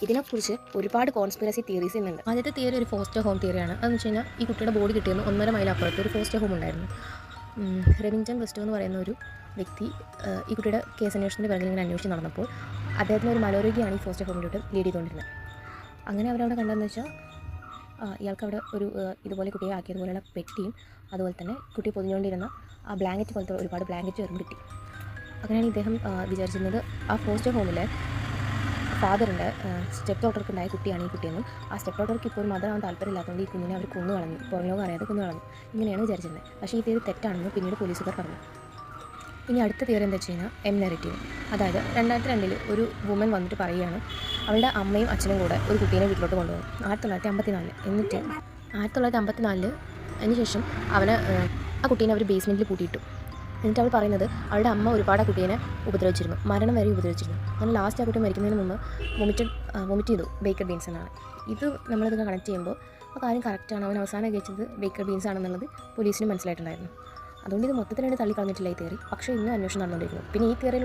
ഇതിനെക്കുറിച്ച് ഒരുപാട് conspiracy theories ഇന്നുണ്ട്. ആദ്യത്തെ തിയറി ഒരു ഫോസ്റ്റർ ഹോം തിയറിയാണ്. അതെന്ന് വെച്ച് കഴിഞ്ഞാൽ ഈ കുട്ടിയുടെ ബോഡി കിട്ടിയെന്ന് 1.5 മൈൽ അപ്പുറത്ത് ഒരു ഫോസ്റ്റർ ഹോം ഉണ്ടായിരുന്നു. റെമിങ്ടൺ വെസ്റ്റോ എന്ന് പറയുന്ന ഒരു വ്യക്തി ഈ കുട്ടിയുടെ കേസ് അന്വേഷണത്തിൻ്റെ പിറകിൽ ഇങ്ങനെ അന്വേഷിച്ച് നടന്നപ്പോൾ അദ്ദേഹത്തിന് ഒരു മനോരോഗിയാണ് ഈ ഫോസ്റ്റർ ഹോമിലോട്ട് ലീഡ് ചെയ്തുകൊണ്ടിരുന്നത്. അങ്ങനെ അവരവിടെ കണ്ടതെന്ന് വെച്ചാൽ ഇയാൾക്ക് അവിടെ ഒരു ഇതുപോലെ കുട്ടിയെ ആക്കിയതുപോലെയുള്ള പെട്ടിയും അതുപോലെ തന്നെ കുട്ടിയെ പൊതിഞ്ഞുകൊണ്ടിരുന്ന ആ ബ്ലാങ്കറ്റ് പോലത്തെ ഒരുപാട് ബ്ലാങ്കറ്റ് വെറും കിട്ടി. അങ്ങനെയാണ് ഇദ്ദേഹം വിചാരിച്ചിരുന്നത് ആ ഫോസ്റ്റർ ഹോമിലെ ഫാദറിൻ്റെ സ്റ്റെപ്പ് ഡോട്ടർക്ക് ഉണ്ടായ കുട്ടിയാണ് ഈ കുട്ടിയെന്നും ആ സ്റ്റെപ്പ് ഡോട്ടർക്ക് ഇപ്പോൾ ഒരു മദർ ആവാൻ താല്പര്യമില്ലാത്തതുകൊണ്ട് ഈ കുഞ്ഞിനെ അവർ കൊന്നു കളഞ്ഞു, പുറം ലോകം അറിയാതെ കൊന്നു കളഞ്ഞു, ഇങ്ങനെയാണ് വിചാരിച്ചിരുന്നത്. പക്ഷേ ഈ തിയറി തെറ്റാണെന്ന് പിന്നീട് പോലീസുകാർ പറഞ്ഞു. ഇനി അടുത്ത തിയറി എന്താ വെച്ച് കഴിഞ്ഞാൽ എം നെഗറ്റീവ്. അതായത് 2002 ഒരു വുമൻ വന്നിട്ട് പറയുകയാണ് അവളുടെ അമ്മയും അച്ഛനും കൂടെ ഒരു കുട്ടീനെ വീട്ടിലോട്ട് കൊണ്ടുപോകും 1954. എന്നിട്ട് 1954 അതിനുശേഷം ആ കുട്ടീനെ അവർ ബേസ്മെൻറ്റിൽ പൂട്ടിയിട്ടു. എന്നിട്ട് അവൾ പറയുന്നത് അവളുടെ അമ്മ ഒരുപാട് ആ കുട്ടീനെ ഉപദ്രവിച്ചിരുന്നു, മരണം വരെ ഉപദ്രവിച്ചിരുന്നു. അങ്ങനെ ലാസ്റ്റ് ആ കുട്ടി മരിക്കുന്നതിന് മുമ്പ് വൊമിറ്റ് ചെയ്തു ബേക്കർ ബീൻസ് എന്നാണ്. ഇത് നമ്മളിതൊക്കെ കണക്ട് ചെയ്യുമ്പോൾ ആ കാര്യം കറക്റ്റാണ്. അവൻ അവസാനം കഴിച്ചത് ബേക്കർ ബീൻസ് ആണെന്നുള്ളത് പോലീസിന് മനസ്സിലായിട്ടുണ്ടായിരുന്നു. അതുകൊണ്ട് ഇത് മൊത്തത്തിലാണ് തള്ളിക്കളഞ്ഞിട്ടില്ല ഈ തിയറി. പക്ഷേ ഇന്ന് അന്വേഷണം നടന്നുകൊണ്ടിരിക്കുന്നു. പിന്നെ ഈ തിയറിയിൽ